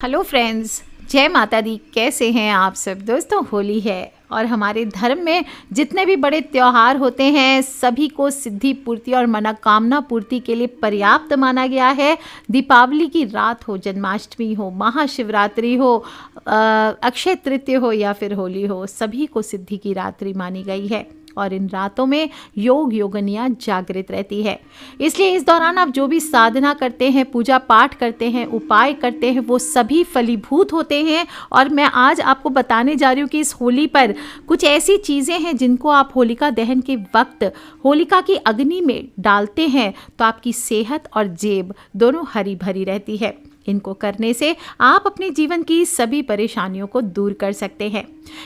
Hello friends, जय माता दी। कैसे हैं आप सब? दोस्तों, होली है और हमारे धर्म में जितने भी बड़े त्योहार होते हैं सभी को सिद्धि पूर्ति और मनोकामना पूर्ति के लिए पर्याप्त माना गया है। दीपावली की रात हो, जन्माष्टमी हो, महाशिवरात्रि हो, अक्षय तृतीया हो या फिर होली हो, सभी को सिद्धि की रात्रि मानी गई है और इन रातों में योगनियाँ जागृत रहती है। इसलिए इस दौरान आप जो भी साधना करते हैं, पूजा पाठ करते हैं, उपाय करते हैं, वो सभी फलीभूत होते हैं। और मैं आज आपको बताने जा रही हूँ कि इस होली पर कुछ ऐसी चीज़ें हैं जिनको आप होलिका दहन के वक्त होलिका की अग्नि में डालते हैं तो आपकी सेहत और जेब दोनों हरी भरी रहती है। इनको करने से आप अपने जीवन की सभी परेशानियों को दूर कर सकते हैं।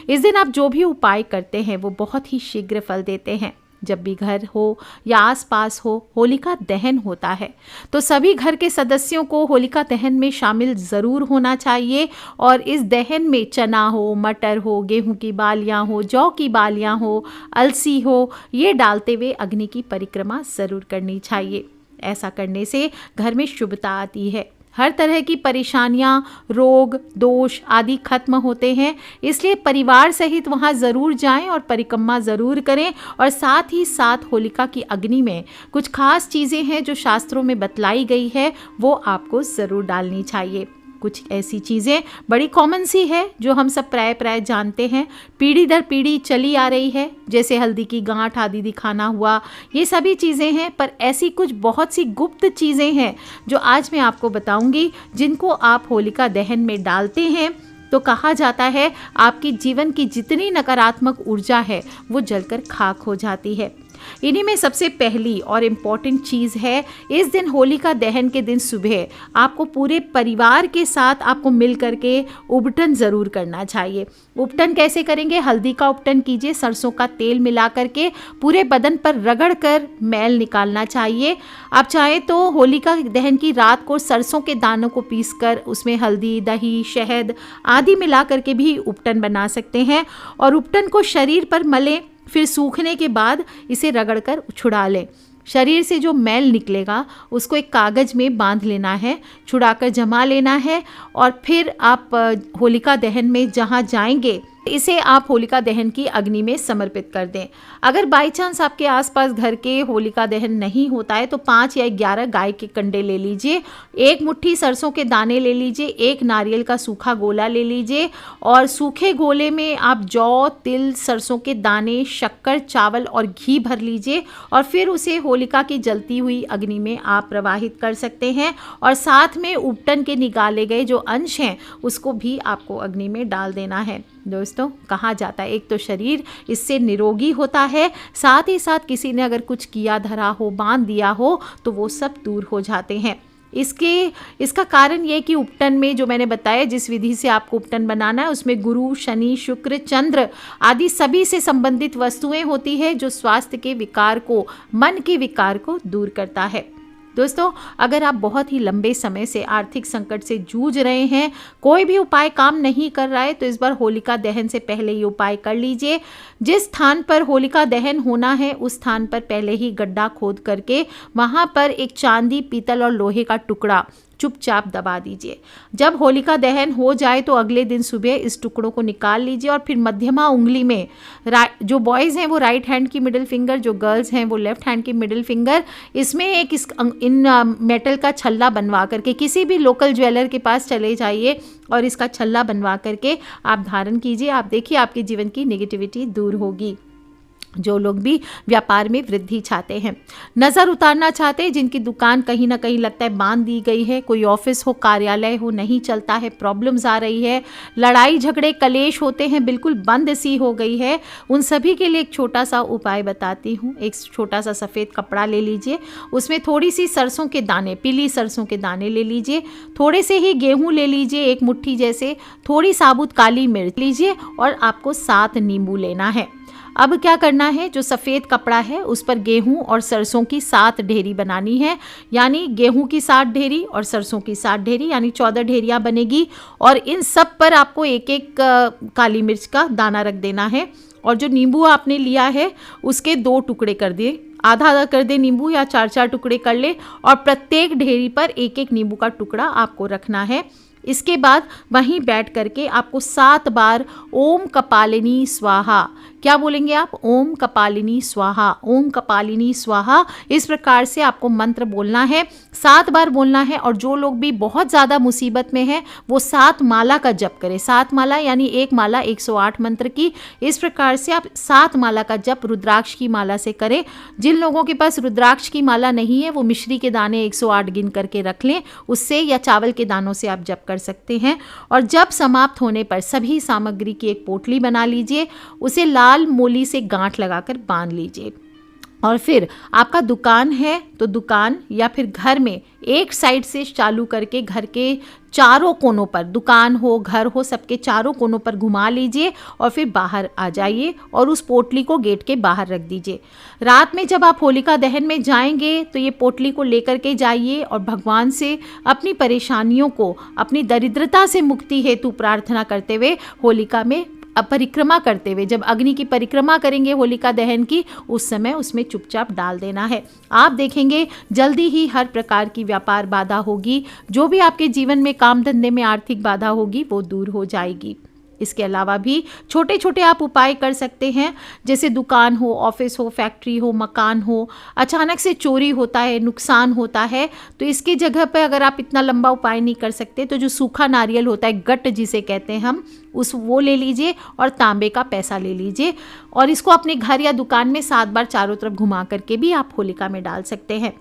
इस दिन आप जो भी उपाय करते हैं वो बहुत ही शीघ्र फल देते हैं। जब भी घर हो या आसपास हो होलिका दहन होता है तो सभी घर के सदस्यों को होलिका दहन में शामिल ज़रूर होना चाहिए। और इस दहन में चना हो, मटर हो, गेहूं की बालियां हो, जौ की बालियां हो, अलसी हो, ये डालते हुए अग्नि की परिक्रमा ज़रूर करनी चाहिए। ऐसा करने से घर में शुभता आती है, हर तरह की परेशानियां, रोग, दोष आदि खत्म होते हैं। इसलिए परिवार सहित वहां ज़रूर जाएं और परिक्रमा ज़रूर करें। और साथ ही साथ होलिका की अग्नि में कुछ खास चीज़ें हैं जो शास्त्रों में बतलाई गई है, वो आपको ज़रूर डालनी चाहिए। कुछ ऐसी चीज़ें बड़ी कॉमन सी है जो हम सब प्राय जानते हैं, पीढ़ी दर पीढ़ी चली आ रही है, जैसे हल्दी की गांठ आदि दिखाना हुआ, ये सभी चीज़ें हैं। पर ऐसी कुछ बहुत सी गुप्त चीज़ें हैं जो आज मैं आपको बताऊंगी, जिनको आप होलिका दहन में डालते हैं तो कहा जाता है आपकी जीवन की जितनी नकारात्मक ऊर्जा है वो जलकर खाक हो जाती है। इन्हीं में सबसे पहली और इम्पॉर्टेंट चीज़ है, इस दिन होलिका दहन के दिन सुबह आपको पूरे परिवार के साथ आपको मिल करके उपटन ज़रूर करना चाहिए। उपटन कैसे करेंगे? हल्दी का उपटन कीजिए, सरसों का तेल मिला करके पूरे बदन पर रगड़ कर मैल निकालना चाहिए। आप चाहें तो होलिका दहन की रात को सरसों के दानों को पीस कर उसमें हल्दी, दही, शहद आदि मिला करके भी उपटन बना सकते हैं और उपटन को शरीर पर मलें। फिर सूखने के बाद इसे रगड़कर छुड़ा लें। शरीर से जो मैल निकलेगा उसको एक कागज़ में बांध लेना है, छुड़ाकर जमा लेना है और फिर आप होलिका दहन में जहाँ जाएंगे इसे आप होलिका दहन की अग्नि में समर्पित कर दें। अगर बाई चांस आपके आसपास घर के होलिका दहन नहीं होता है तो 5 या 11 गाय के कंडे ले लीजिए, 1 मुट्ठी सरसों के दाने ले लीजिए, 1 नारियल का सूखा गोला ले लीजिए और सूखे गोले में आप जौ, तिल, सरसों के दाने, शक्कर, चावल और घी भर लीजिए और फिर उसे होलिका की जलती हुई अग्नि में आप प्रवाहित कर सकते हैं। और साथ में उपटन के निकाले गए जो अंश हैं उसको भी आपको अग्नि में डाल देना है। दोस्तों, कहा जाता है एक तो शरीर इससे निरोगी होता है, साथ ही साथ किसी ने अगर कुछ किया धरा हो, बांध दिया हो तो वो सब दूर हो जाते हैं। इसका कारण ये कि उपटन में जो मैंने बताया जिस विधि से आपको उपटन बनाना है उसमें गुरु, शनि, शुक्र, चंद्र आदि सभी से संबंधित वस्तुएं होती है जो स्वास्थ्य के विकार को, मन के विकार को दूर करता है। दोस्तों, अगर आप बहुत ही लंबे समय से आर्थिक संकट से जूझ रहे हैं, कोई भी उपाय काम नहीं कर रहा है तो इस बार होलिका दहन से पहले ये उपाय कर लीजिए। जिस स्थान पर होलिका दहन होना है उस स्थान पर पहले ही गड्ढा खोद करके वहाँ पर एक चांदी, पीतल और लोहे का टुकड़ा चुपचाप दबा दीजिए। जब होलिका दहन हो जाए तो अगले दिन सुबह इस टुकड़ों को निकाल लीजिए और फिर मध्यमा उंगली में, जो बॉयज़ हैं वो राइट हैंड की मिडिल फिंगर, जो गर्ल्स हैं वो लेफ्ट हैंड की मिडिल फिंगर, इसमें एक इन मेटल का छल्ला बनवा करके किसी भी लोकल ज्वेलर के पास चले जाइए और इसका छल्ला बनवा करके आप धारण कीजिए। आप देखिए आपके जीवन की नेगेटिविटी दूर होगी। जो लोग भी व्यापार में वृद्धि चाहते हैं, नज़र उतारना चाहते हैं, जिनकी दुकान कहीं ना कहीं लगता है बांध दी गई है, कोई ऑफिस हो, कार्यालय हो, नहीं चलता है, प्रॉब्लम्स आ रही है, लड़ाई झगड़े कलेश होते हैं, बिल्कुल बंद सी हो गई है, उन सभी के लिए एक छोटा सा उपाय बताती हूँ। एक छोटा सा सफ़ेद कपड़ा ले लीजिए, उसमें थोड़ी सी सरसों के दाने, पीली सरसों के दाने ले लीजिए, थोड़े से ही गेहूँ ले लीजिए 1 मुट्ठी जैसे, थोड़ी साबुत काली मिर्च लीजिए और आपको 7 नींबू लेना है। अब क्या करना है, जो सफ़ेद कपड़ा है उस पर गेहूं और सरसों की 7 ढेरी बनानी है, यानी गेहूं की 7 ढेरी और सरसों की 7 ढेरी, यानी 14 ढेरियाँ बनेगी। और इन सब पर आपको एक एक काली मिर्च का दाना रख देना है। और जो नींबू आपने लिया है उसके 2 टुकड़े कर दिए, आधा आधा कर दे नींबू या 4-4 टुकड़े कर ले और प्रत्येक ढेरी पर एक एक नींबू का टुकड़ा आपको रखना है। इसके बाद वहीं बैठ करके आपको 7 बार ओम कपालिनी स्वाहा, क्या बोलेंगे आप? ओम कपालिनी स्वाहा, ओम कपालिनी स्वाहा। इस प्रकार से आपको मंत्र बोलना है, 7 बार बोलना है। और जो लोग भी बहुत ज़्यादा मुसीबत में हैं वो 7 माला का जप करें। 7 माला यानी एक माला 108 मंत्र की। इस प्रकार से आप 7 माला का जप रुद्राक्ष की माला से करें। जिन लोगों के पास रुद्राक्ष की माला नहीं है वो मिश्री के दाने 108 गिन करके रख लें, उससे या चावल के दानों से आप जप कर सकते हैं। और जप समाप्त होने पर सभी सामग्री की एक पोटली बना लीजिए, उसे लाल मोली से गांठ लगाकर बांध लीजिए। और फिर आपका दुकान है तो दुकान या फिर घर में एक साइड से चालू करके घर के चारों कोनों पर, दुकान हो घर हो सबके चारों कोनों पर घुमा लीजिए और फिर बाहर आ जाइए और उस पोटली को गेट के बाहर रख दीजिए। रात में जब आप होलिका दहन में जाएंगे तो ये पोटली को लेकर के जाइए और भगवान से अपनी परेशानियों को, अपनी दरिद्रता से मुक्ति हेतु प्रार्थना करते हुए होलिका में परिक्रमा करते हुए, जब अग्नि की परिक्रमा करेंगे होलिका दहन की, उस समय उसमें चुपचाप डाल देना है। आप देखेंगे जल्दी ही हर प्रकार की व्यापार बाधा होगी, जो भी आपके जीवन में काम धंधे में आर्थिक बाधा होगी वो दूर हो जाएगी। इसके अलावा भी छोटे छोटे आप उपाय कर सकते हैं, जैसे दुकान हो, ऑफिस हो, फैक्ट्री हो, मकान हो, अचानक से चोरी होता है, नुकसान होता है, तो इसकी जगह पर अगर आप इतना लंबा उपाय नहीं कर सकते तो जो सूखा नारियल होता है, गट जिसे कहते हैं हम, वो ले लीजिए और तांबे का पैसा ले लीजिए और इसको अपने घर या दुकान में 7 बार चारों तरफ घुमा करके भी आप होलिका में डाल सकते हैं।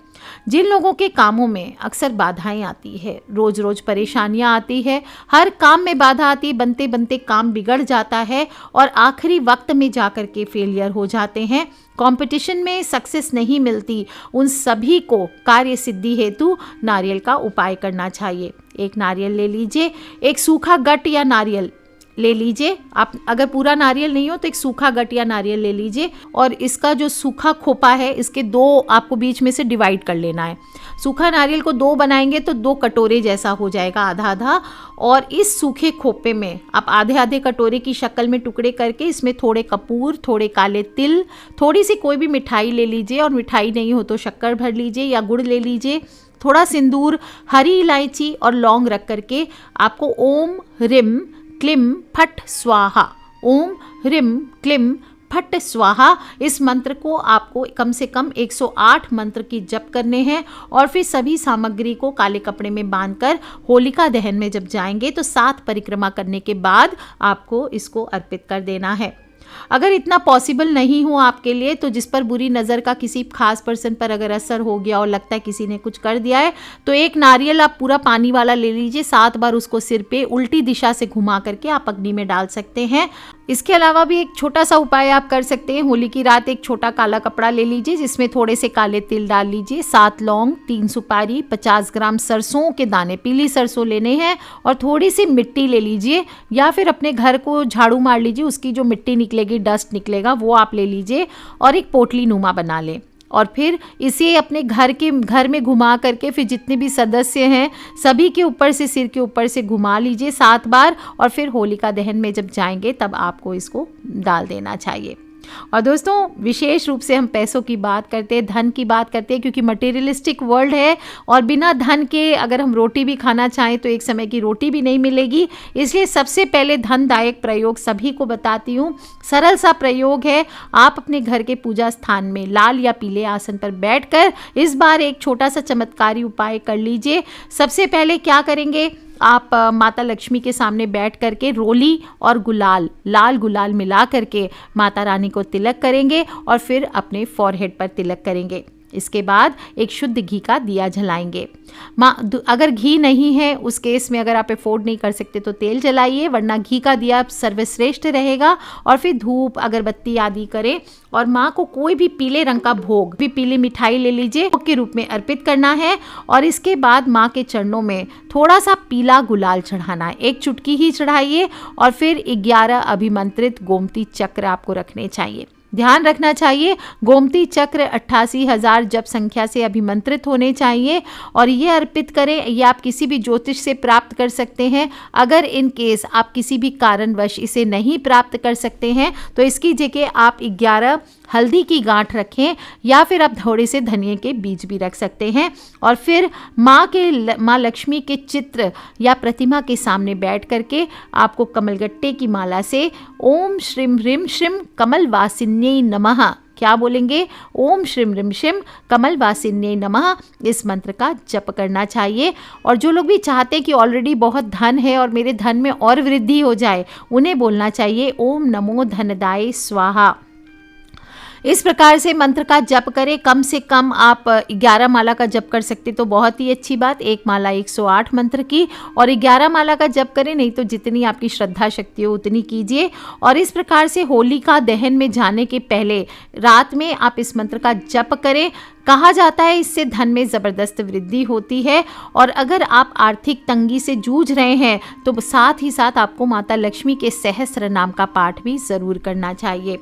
जिन लोगों के कामों में अक्सर बाधाएं आती है, रोज रोज परेशानियां आती है, हर काम में बाधा आती है, बनते बनते काम बिगड़ जाता है और आखिरी वक्त में जाकर के फेलियर हो जाते हैं, कंपटीशन में सक्सेस नहीं मिलती, उन सभी को कार्य सिद्धि हेतु नारियल का उपाय करना चाहिए। एक नारियल ले लीजिए, एक सूखा गट या नारियल ले लीजिए। आप अगर पूरा नारियल नहीं हो तो एक सूखा गट या नारियल ले लीजिए और इसका जो सूखा खोपा है इसके 2 आपको बीच में से डिवाइड कर लेना है। सूखा नारियल को 2 बनाएंगे तो 2 कटोरे जैसा हो जाएगा, आधा आधा। और इस सूखे खोपे में आप आधे आधे कटोरे की शक्ल में टुकड़े करके इसमें थोड़े कपूर, थोड़े काले तिल, थोड़ी सी कोई भी मिठाई ले लीजिए और मिठाई नहीं हो तो शक्कर भर लीजिए या गुड़ ले लीजिए, थोड़ा सिंदूर, हरी इलायची और लौंग रख करके आपको ओम ह्रीम क्लीम फट स्वाहा, ओम ह्रीम क्लीम फट स्वाहा, इस मंत्र को आपको कम से कम 108 मंत्र की जप करने हैं। और फिर सभी सामग्री को काले कपड़े में बांधकर होलिका दहन में जब जाएंगे तो 7 परिक्रमा करने के बाद आपको इसको अर्पित कर देना है। अगर इतना पॉसिबल नहीं हो आपके लिए तो जिस पर बुरी नज़र का किसी खास पर्सन पर अगर असर हो गया और लगता है किसी ने कुछ कर दिया है तो एक नारियल आप पूरा पानी वाला ले लीजिए, 7 बार उसको सिर पे उल्टी दिशा से घुमा करके आप अग्नि में डाल सकते हैं। इसके अलावा भी एक छोटा सा उपाय आप कर सकते हैं। होली की रात एक छोटा काला कपड़ा ले लीजिए जिसमें थोड़े से काले तिल डाल लीजिए, 7 लौंग, 3 सुपारी, 50 ग्राम सरसों के दाने, पीली सरसों लेने हैं और थोड़ी सी मिट्टी ले लीजिए या फिर अपने घर को झाड़ू मार लीजिए, उसकी जो मिट्टी निकलेगी, डस्ट निकलेगा, वो आप ले लीजिए और एक पोटली नुमा बना लें। और फिर इसे अपने घर में घुमा करके फिर जितने भी सदस्य हैं सभी के ऊपर से, सिर के ऊपर से घुमा लीजिए 7 बार और फिर होलिका दहन में जब जाएंगे तब आपको इसको डाल देना चाहिए। और दोस्तों विशेष रूप से हम पैसों की बात करते हैं, धन की बात करते हैं, क्योंकि मटेरियलिस्टिक वर्ल्ड है और बिना धन के अगर हम रोटी भी खाना चाहें तो एक समय की रोटी भी नहीं मिलेगी। इसलिए सबसे पहले धनदायक प्रयोग सभी को बताती हूँ। सरल सा प्रयोग है, आप अपने घर के पूजा स्थान में लाल या पीले आसन पर बैठकर इस बार एक छोटा सा चमत्कारी उपाय कर लीजिए। सबसे पहले क्या करेंगे, आप माता लक्ष्मी के सामने बैठ करके रोली और गुलाल, लाल गुलाल मिला करके माता रानी को तिलक करेंगे और फिर अपने फॉरहेड पर तिलक करेंगे। इसके बाद एक शुद्ध घी का दिया जलाएंगे। अगर घी नहीं है उस केस में अगर आप अफोर्ड नहीं कर सकते तो तेल जलाइए, वरना घी का दिया सर्वश्रेष्ठ रहेगा। और फिर धूप अगरबत्ती आदि करें और माँ को कोई भी पीले रंग का भोग, भी पीली मिठाई ले लीजिए, भोग के रूप में अर्पित करना है। और इसके बाद माँ के चरणों में थोड़ा सा पीला गुलाल चढ़ाना है, एक चुटकी ही चढ़ाइए और फिर 11 अभिमंत्रित गोमती चक्र आपको रखने चाहिए। ध्यान रखना चाहिए गोमती चक्र 88,000 जप संख्या से अभिमंत्रित होने चाहिए और ये अर्पित करें। ये आप किसी भी ज्योतिष से प्राप्त कर सकते हैं। अगर इन केस आप किसी भी कारणवश इसे नहीं प्राप्त कर सकते हैं तो इसकी जगह आप 11 हल्दी की गांठ रखें या फिर आप थोड़े से धनिए के बीज भी रख सकते हैं और फिर माँ लक्ष्मी के चित्र या प्रतिमा के सामने बैठ करके आपको कमलगट्टे की माला से ओम श्रीम ह्रीम श्रीम कमलवासिन्यै नमः, क्या बोलेंगे? ओम श्रीम ह्रीम श्रीम कमलवासिन्यै नमः, इस मंत्र का जप करना चाहिए। और जो लोग भी चाहते हैं कि ऑलरेडी बहुत धन है और मेरे धन में और वृद्धि हो जाए, उन्हें बोलना चाहिए ओम नमो धनदाय स्वाहा। इस प्रकार से मंत्र का जप करें। कम से कम आप 11 माला का जप कर सकते तो बहुत ही अच्छी बात, एक माला 108 मंत्र की और 11 माला का जप करें, नहीं तो जितनी आपकी श्रद्धा शक्ति हो उतनी कीजिए। और इस प्रकार से होलिका दहन में जाने के पहले रात में आप इस मंत्र का जप करें। कहा जाता है इससे धन में ज़बरदस्त वृद्धि होती है। और अगर आप आर्थिक तंगी से जूझ रहे हैं तो साथ ही साथ आपको माता लक्ष्मी के सहस्त्र नाम का पाठ भी ज़रूर करना चाहिए।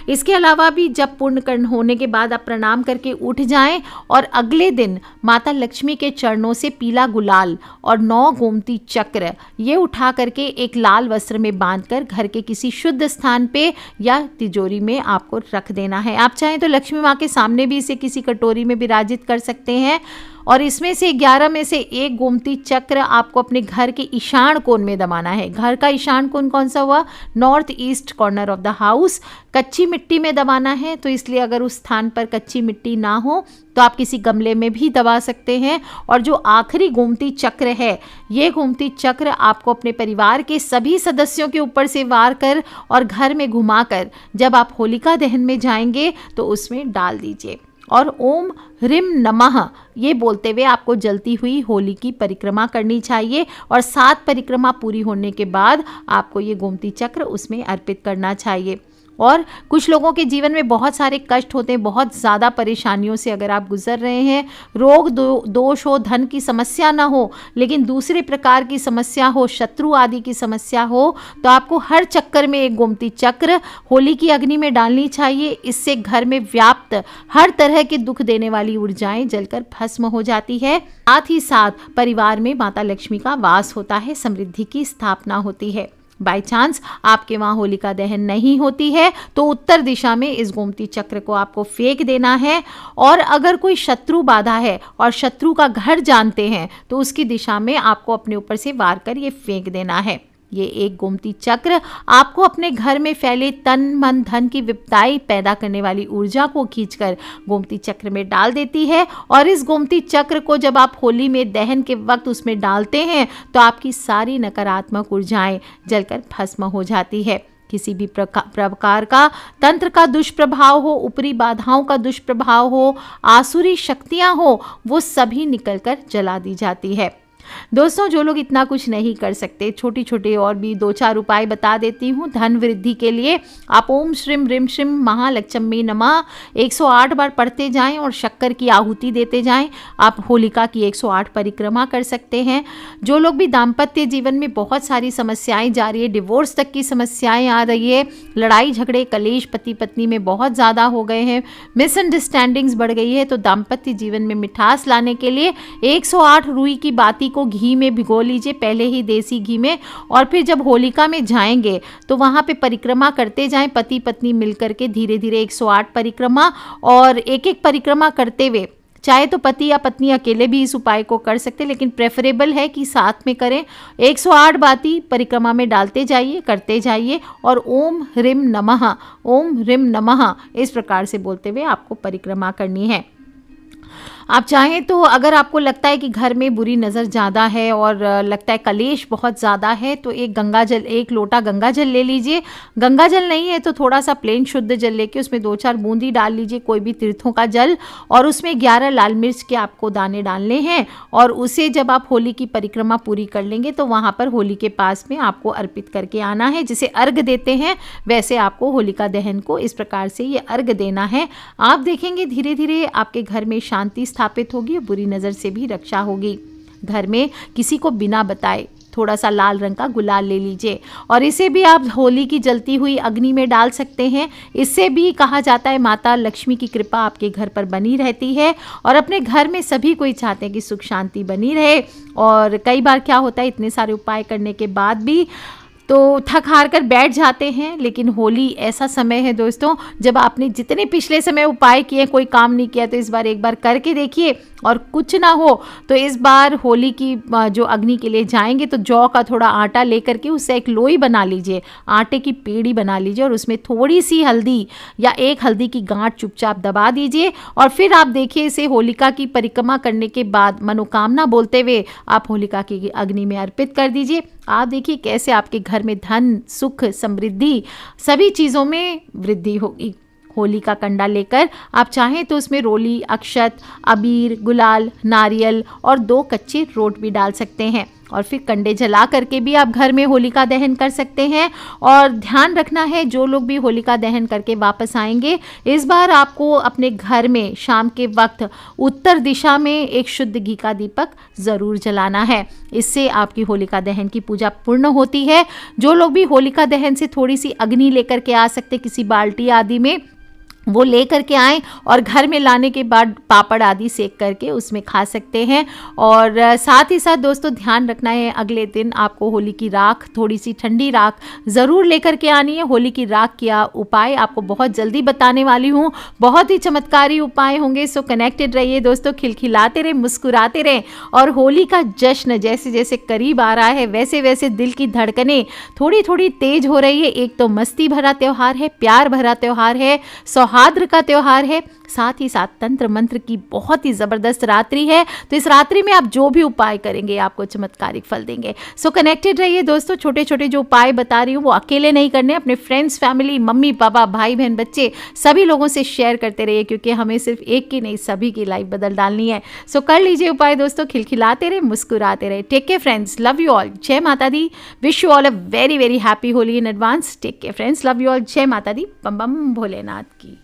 इसके अलावा भी जब पूर्ण कर्ण होने के बाद आप प्रणाम करके उठ जाएं और अगले दिन माता लक्ष्मी के चरणों से पीला गुलाल और 9 गोमती चक्र ये उठा करके एक लाल वस्त्र में बांधकर घर के किसी शुद्ध स्थान पे या तिजोरी में आपको रख देना है। आप चाहें तो लक्ष्मी माँ के सामने भी इसे किसी कटोरी में विराजित कर सकते हैं। और इसमें से 11 में से एक गोमती चक्र आपको अपने घर के ईशान कोण में दबाना है। घर का ईशान कोण कौन सा हुआ? North east corner of the house. कच्ची मिट्टी में दबाना है, तो इसलिए अगर उस स्थान पर कच्ची मिट्टी ना हो तो आप किसी गमले में भी दबा सकते हैं। और जो आखिरी गोमती चक्र है, ये गोमती चक्र आपको अपने परिवार के सभी सदस्यों के ऊपर से वार कर और घर में घुमाकर जब आप होलिका दहन में जाएंगे तो उसमें डाल दीजिए। और ओम ह्रीम नमः ये बोलते हुए आपको जलती हुई होली की परिक्रमा करनी चाहिए। और 7 परिक्रमा पूरी होने के बाद आपको ये गोमती चक्र उसमें अर्पित करना चाहिए। और कुछ लोगों के जीवन में बहुत सारे कष्ट होते हैं, बहुत ज़्यादा परेशानियों से अगर आप गुजर रहे हैं, रोग दोष हो, धन की समस्या ना हो, लेकिन दूसरे प्रकार की समस्या हो, शत्रु आदि की समस्या हो, तो आपको हर चक्कर में एक गोमती चक्र होली की अग्नि में डालनी चाहिए। इससे घर में व्याप्त हर तरह के दुख देने वाली ऊर्जाएं जलकर भस्म हो जाती है। साथ ही साथ परिवार में माता लक्ष्मी का वास होता है, समृद्धि की स्थापना होती है। बाय चांस आपके वहाँ होलिका दहन नहीं होती है तो उत्तर दिशा में इस गोमती चक्र को आपको फेंक देना है। और अगर कोई शत्रु बाधा है और शत्रु का घर जानते हैं तो उसकी दिशा में आपको अपने ऊपर से वार कर ये फेंक देना है। ये एक गोमती चक्र आपको अपने घर में फैले तन मन धन की विपदाई पैदा करने वाली ऊर्जा को खींचकर गोमती चक्र में डाल देती है। और इस गोमती चक्र को जब आप होली में दहन के वक्त उसमें डालते हैं तो आपकी सारी नकारात्मक ऊर्जाएं जलकर भस्म हो जाती है। किसी भी प्रकार का तंत्र का दुष्प्रभाव हो, ऊपरी बाधाओं का दुष्प्रभाव हो, आसुरी शक्तियां हो, वो सभी निकलकर जला दी जाती है। दोस्तों, जो लोग इतना कुछ नहीं कर सकते, छोटी छोटी और भी 2-4 उपाय बता देती हूँ धन वृद्धि के लिए। आप ओम श्रीम ह्रीम श्रीम महालक्ष्मी नमः 108 बार पढ़ते जाएं और शक्कर की आहुति देते जाएं। आप होलिका की 108 परिक्रमा कर सकते हैं। जो लोग भी दाम्पत्य जीवन में बहुत सारी समस्याएं जा रही है, डिवोर्स तक की समस्याएं आ रही है, लड़ाई झगड़े कलेश पति पत्नी में बहुत ज़्यादा हो गए हैं, मिसअंडरस्टैंडिंग्स बढ़ गई है, तो दाम्पत्य जीवन में मिठास लाने के लिए 108 रुई की बाती को घी में भिगो लीजिए, पहले ही देसी घी में। और फिर जब होलिका में जाएंगे तो वहां पे परिक्रमा करते जाएं, पति पत्नी मिलकर के धीरे धीरे 108 परिक्रमा, और एक एक परिक्रमा करते हुए, चाहे तो पति या पत्नी अकेले भी इस उपाय को कर सकते, लेकिन प्रेफरेबल है कि साथ में करें। 108 बाती परिक्रमा में डालते जाइए, करते जाइए और ओम ह्रीम नमः, ओम ह्रीम नमः इस प्रकार से बोलते हुए आपको परिक्रमा करनी है। आप चाहें तो अगर आपको लगता है कि घर में बुरी नज़र ज़्यादा है और लगता है कलेश बहुत ज़्यादा है, तो एक लोटा गंगा जल ले लीजिए। गंगा जल नहीं है तो थोड़ा सा प्लेन शुद्ध जल लेके उसमें 2-4 बूंदी डाल लीजिए, कोई भी तीर्थों का जल, और उसमें 11 लाल मिर्च के आपको दाने डालने हैं। और उसे जब आप होली की परिक्रमा पूरी कर लेंगे तो वहाँ पर होली के पास में आपको अर्पित करके आना है। जिसे अर्घ देते हैं वैसे आपको होलिका दहन को इस प्रकार से ये अर्घ देना है। आप देखेंगे धीरे धीरे आपके घर में शांति स्थापित होगी, बुरी नज़र से भी रक्षा होगी। घर में किसी को बिना बताए थोड़ा सा लाल रंग का गुलाल ले लीजिए और इसे भी आप होली की जलती हुई अग्नि में डाल सकते हैं। इससे भी कहा जाता है माता लक्ष्मी की कृपा आपके घर पर बनी रहती है और अपने घर में सभी कोई चाहते हैं कि सुख शांति बनी रहे। और कई बार क्या होता है, इतने सारे उपाय करने के बाद भी तो थक हार कर बैठ जाते हैं, लेकिन होली ऐसा समय है दोस्तों जब आपने जितने पिछले समय उपाय किए, कोई काम नहीं किया तो इस बार एक बार करके देखिए और कुछ ना हो तो इस बार होली की जो अग्नि के लिए जाएंगे तो जौ का थोड़ा आटा लेकर के उससे एक लोई बना लीजिए, आटे की पेड़ी बना लीजिए और उसमें थोड़ी सी हल्दी या एक हल्दी की गांठ चुपचाप दबा दीजिए और फिर आप देखिए इसे होलिका की परिक्रमा करने के बाद मनोकामना बोलते हुए आप होलिका की अग्नि में अर्पित कर दीजिए। आप देखिए कैसे आपके घर में धन, सुख, समृद्धि सभी चीज़ों में वृद्धि होगी। होली का कंडा लेकर आप चाहें तो उसमें रोली, अक्षत, अबीर, गुलाल, नारियल और 2 कच्चे रोट भी डाल सकते हैं और फिर कंडे जला करके भी आप घर में होलिका दहन कर सकते हैं। और ध्यान रखना है जो लोग भी होलिका दहन करके वापस आएंगे, इस बार आपको अपने घर में शाम के वक्त उत्तर दिशा में एक शुद्ध घी का दीपक ज़रूर जलाना है। इससे आपकी होलिका दहन की पूजा पूर्ण होती है। जो लोग भी होलिका दहन से थोड़ी सी अग्नि लेकर के आ सकते किसी बाल्टी आदि में, वो ले करके आएँ और घर में लाने के बाद पापड़ आदि सेक करके उसमें खा सकते हैं। और साथ ही साथ दोस्तों ध्यान रखना है अगले दिन आपको होली की राख, थोड़ी सी ठंडी राख ज़रूर लेकर के आनी है। होली की राख का उपाय आपको बहुत जल्दी बताने वाली हूँ, बहुत ही चमत्कारी उपाय होंगे। सो कनेक्टेड रहिए दोस्तों, खिलखिलाते रहें, मुस्कुराते रहें और होली का जश्न जैसे जैसे करीब आ रहा है वैसे वैसे दिल की धड़कनें थोड़ी थोड़ी तेज हो रही है। एक तो मस्ती भरा त्यौहार है, प्यार भरा त्यौहार है, सौहार्द का त्यौहार है, साथ ही साथ तंत्र मंत्र की बहुत ही ज़बरदस्त रात्रि है। तो इस रात्रि में आप जो भी उपाय करेंगे आपको चमत्कारिक फल देंगे। सो कनेक्टेड रहिए दोस्तों। छोटे छोटे जो उपाय बता रही हूँ वो अकेले नहीं करने, अपने फ्रेंड्स, फैमिली, मम्मी पापा, भाई बहन, बच्चे सभी लोगों से शेयर करते रहिए क्योंकि हमें सिर्फ एक की नहीं सभी की लाइफ बदल डालनी है। सो कर लीजिए उपाय दोस्तों, खिलखिलाते रहे, मुस्कुराते रहे। Take care friends, love you all, जय माता दी। Wish you all a very very happy Holi in advance. Take care friends, love you all, जय माता दी। बम बम भोलेनाथ की।